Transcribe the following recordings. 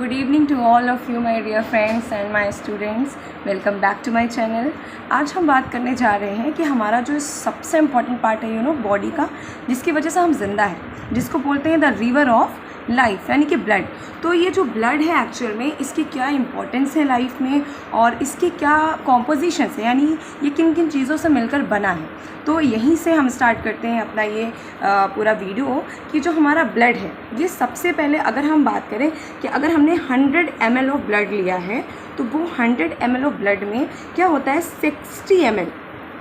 Good evening to all of you my dear friends and my students. Welcome back to my channel. आज हम बात करने जा रहे हैं कि हमारा जो सबसे इम्पॉर्टेंट पार्ट है बॉडी का, जिसकी वजह से हम जिंदा हैं, जिसको बोलते हैं द रिवर ऑफ लाइफ, यानी कि ब्लड। तो ये जो ब्लड है एक्चुअल में इसकी क्या इंपॉर्टेंस है लाइफ में और इसके क्या कॉम्पोजिशन है, यानी ये किन किन चीज़ों से मिलकर बना है। तो यहीं से हम स्टार्ट करते हैं अपना ये पूरा वीडियो कि जो हमारा ब्लड है, ये सबसे पहले अगर हम बात करें कि अगर हमने 100 ml ऑफ ब्लड लिया है तो वो 100 ml ऑफ ब्लड में क्या होता है 60 ml,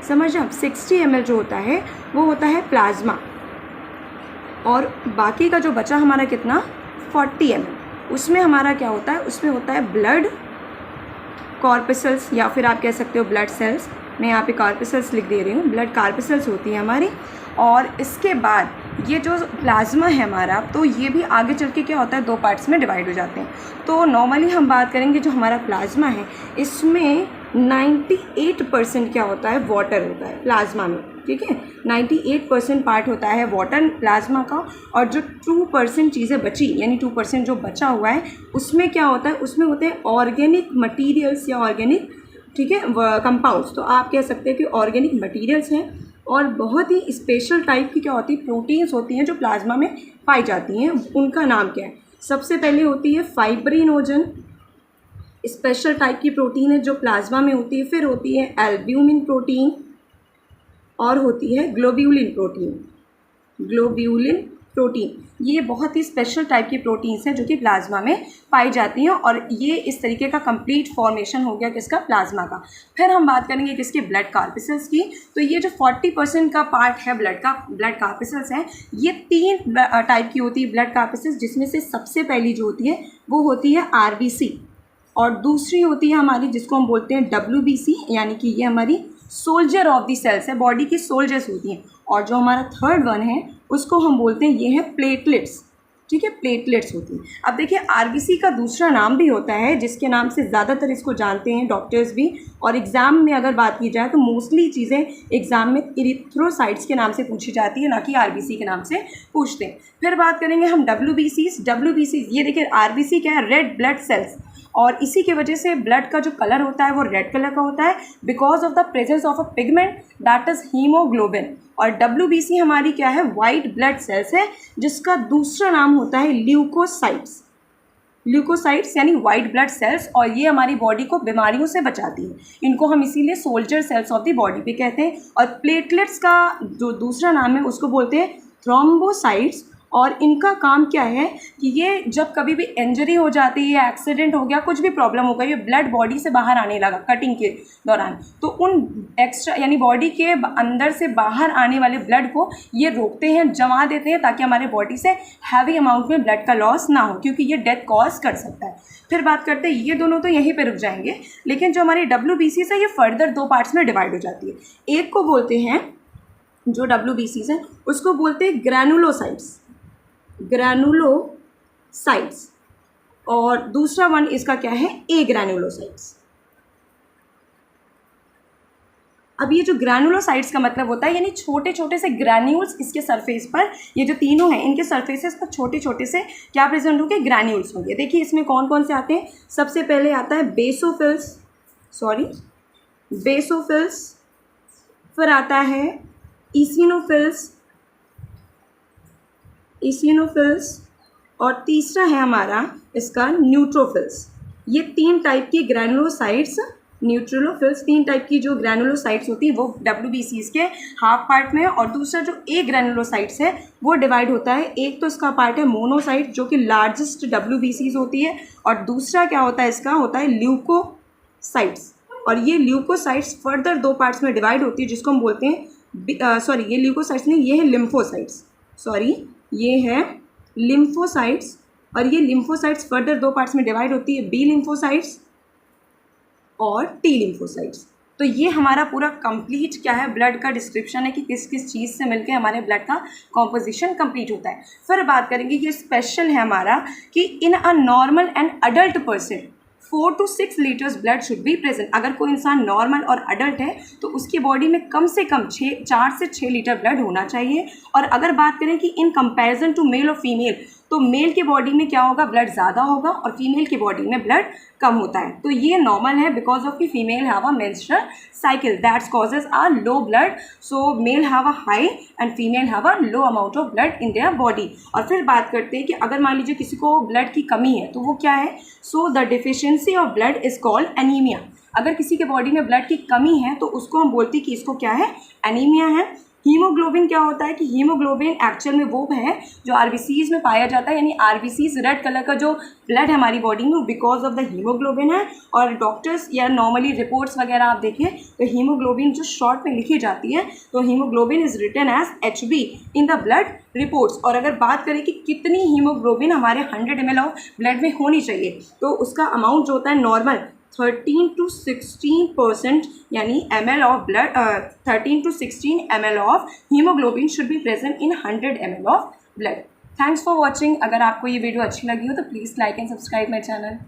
समझ आप 60 ml जो होता है वो होता है प्लाज्मा, और बाकी का जो बचा हमारा कितना 40 ml, उसमें हमारा क्या होता है, उसमें होता है ब्लड कॉर्पसेल्स, या फिर आप कह सकते हो ब्लड सेल्स। मैं यहाँ पे कॉर्पसेल्स लिख दे रही हूँ, ब्लड कॉर्पसेल्स होती है हमारी। और इसके बाद ये जो प्लाज्मा है हमारा, तो ये भी आगे चल के क्या होता है 2 पार्ट्स में डिवाइड हो जाते हैं। तो नॉर्मली हम बात करेंगे जो हमारा प्लाज्मा है इसमें 98% क्या होता है वाटर होता है प्लाज्मा में, ठीक है। 98% पार्ट होता है वाटर प्लाज्मा का, और जो 2% चीज़ें बची, यानी 2% जो बचा हुआ है उसमें क्या होता है, उसमें होते हैं ऑर्गेनिक मटीरियल्स या ऑर्गेनिक, ठीक है, कंपाउंड्स। तो आप कह सकते हैं कि ऑर्गेनिक मटीरियल्स हैं, और बहुत ही स्पेशल टाइप की क्या होती है प्रोटीन्स होती हैं जो प्लाज्मा में पाई जाती हैं। उनका नाम क्या है, सबसे पहले होती है फाइब्रिनोजन, स्पेशल टाइप की प्रोटीन है जो प्लाज्मा में होती है। फिर होती है एल्ब्यूमिन प्रोटीन, और होती है ग्लोब्यूलिन प्रोटीन। ग्लोब्यूलिन प्रोटीन ये बहुत ही स्पेशल टाइप की प्रोटीन्स हैं जो कि प्लाज्मा में पाई जाती हैं, और ये इस तरीके का कंप्लीट फॉर्मेशन हो गया किसका, प्लाज्मा का। फिर हम बात करेंगे किसके, ब्लड कॉर्पसेल्स की। तो ये जो 40% का पार्ट है ब्लड का, ब्लड कॉर्पसेल्स है, ये 3 टाइप की होती है ब्लड कॉर्पसेल्स, जिसमें से सबसे पहली जो होती है वो होती है आरबीसी, और दूसरी होती है हमारी जिसको हम बोलते हैं डब्ल्यूबीसी, यानी कि ये हमारी सोल्जर ऑफ द सेल्स है, बॉडी की सोल्जर्स होती हैं। और जो हमारा थर्ड वन है उसको हम बोलते हैं ये है प्लेटलेट्स, ठीक है, प्लेटलेट्स होती हैं। अब देखिए आरबीसी का दूसरा नाम भी होता है जिसके नाम से ज़्यादातर इसको जानते हैं डॉक्टर्स भी, और एग्ज़ाम में अगर बात की जाए तो मोस्टली चीज़ें एग्ज़ाम में इरिथ्रोसाइट्स के नाम से पूछी जाती है, ना कि आरबीसी के नाम से पूछते हैं। फिर बात करेंगे हम डब्ल्यूबीसी। ये देखिए आरबीसी क्या है, रेड ब्लड सेल्स, और इसी की वजह से ब्लड का जो कलर होता है वो रेड कलर का होता है because of the presence of a pigment that is haemoglobin. और डब्ल्यूबीसी हमारी क्या है, वाइट ब्लड सेल्स है, जिसका दूसरा नाम होता है ल्यूकोसाइट्स। ल्यूकोसाइट्स यानी वाइट ब्लड सेल्स, और ये हमारी बॉडी को बीमारियों से बचाती है। इनको हम इसीलिए soldier cells of the body पे कहते हैं। और प्लेटलेट्स का जो दूसरा नाम है उसको बोलते हैं थ्रोम्बोसाइट्स, और इनका काम क्या है कि ये जब कभी भी इंजरी हो जाती है, एक्सीडेंट हो गया, कुछ भी प्रॉब्लम हो गई, ये ब्लड बॉडी से बाहर आने लगा कटिंग के दौरान, तो उन एक्स्ट्रा यानी बॉडी के अंदर से बाहर आने वाले ब्लड को ये रोकते हैं, जमा देते हैं, ताकि हमारे बॉडी से हैवी अमाउंट में ब्लड का लॉस ना हो, क्योंकि ये डेथ कॉज कर सकता है। फिर बात करते हैं, ये दोनों तो यहीं पर रुक जाएंगे, लेकिन जो हमारी डब्ल्यूबीसी है ये फर्दर 2 पार्ट्स में डिवाइड हो जाती है। एक को बोलते हैं, जो डब्ल्यूबीसी है उसको बोलते हैं ग्रैनुलोसाइट्स, ग्रैनुलोसाइट्स, और दूसरा वन इसका क्या है, ए ग्रैनुलोसाइट्स। अब ये जो ग्रैनुलोसाइट्स का मतलब होता है यानी छोटे छोटे से ग्रैन्यूल्स इसके सरफेस पर, ये जो तीनों हैं इनके सरफेसेस पर छोटे छोटे से क्या प्रेजेंट होंगे, ग्रैन्यूल्स होंगे। देखिए इसमें कौन कौन से आते हैं, सबसे पहले आता है बेसोफिल्स, फिर आता है इसिनोफिल्स, और तीसरा है हमारा इसका न्यूट्रोफिल्स। ये 3 टाइप की ग्रैनुलोसाइट्स, न्यूट्रोफिल्स 3 टाइप की जो ग्रैनुलोसाइट्स होती है वो डब्ल्यूबीसी के हाफ पार्ट में है, और दूसरा जो ए ग्रैनुलोसाइट्स है वो डिवाइड होता है। एक तो इसका पार्ट है मोनोसाइट जो कि लार्जेस्ट डब्ल्यूबीसी होती है, और दूसरा क्या होता है, इसका होता है ल्यूकोसाइट्स, और ये ल्यूकोसाइट्स फर्दर 2 पार्ट्स में डिवाइड होती है जिसको हम बोलते हैं ये ल्यूकोसाइट्स नहीं, ये है लिम्फोसाइट्स, ये है लिम्फोसाइट्स, और ये लिम्फोसाइट्स फर्दर 2 पार्ट्स में डिवाइड होती है, बी लिम्फोसाइट्स और टी लिम्फोसाइट्स। तो ये हमारा पूरा कंप्लीट क्या है, ब्लड का डिस्क्रिप्शन है कि किस किस चीज़ से मिलकर हमारे ब्लड का कॉम्पोजिशन कंप्लीट होता है। फिर बात करेंगे, ये स्पेशल है हमारा कि in a normal and adult person 4 to 6 litres blood should be present. अगर कोई इंसान नॉर्मल और अडल्ट है तो उसकी बॉडी में कम से कम 4 से 6 लीटर ब्लड होना चाहिए। और अगर बात करें कि इन कंपैरिजन टू मेल और फीमेल, तो मेल के बॉडी में क्या होगा, ब्लड ज़्यादा होगा और फीमेल के बॉडी में ब्लड कम होता है। तो ये नॉर्मल है बिकॉज ऑफ कि female have a menstrual cycle that's causes a low blood, so male have a high and female have a low amount of blood in their body. और फिर बात करते हैं कि अगर मान लीजिए किसी को ब्लड की कमी है तो वो क्या है, so the deficiency of blood is called anaemia. अगर किसी के बॉडी में ब्लड की कमी है तो उसको हम बोलते हैं कि इसको क्या है, एनीमिया है। हीमोग्लोबिन क्या होता है कि हीमोग्लोबिन एक्चुअल में वो है जो आरबीसीज में पाया जाता है, यानी आरबीसीज रेड कलर का जो ब्लड है हमारी बॉडी में बिकॉज ऑफ द हीमोग्लोबिन है। और डॉक्टर्स या नॉर्मली रिपोर्ट्स वगैरह आप देखें तो हीमोग्लोबिन जो शॉर्ट में लिखी जाती है तो haemoglobin is written as HB in the blood reports. और अगर बात करें कि कितनी हीमोग्लोबिन हमारे 100 ml ऑफ ब्लड में होनी चाहिए तो उसका अमाउंट जो होता है नॉर्मल 13 to 16% यानी ml of blood 13 to 16 ml of hemoglobin should be present in 100 ml of blood. Thanks for watching. अगर आपको ये वीडियो अच्छी लगी हो तो please like and subscribe my channel.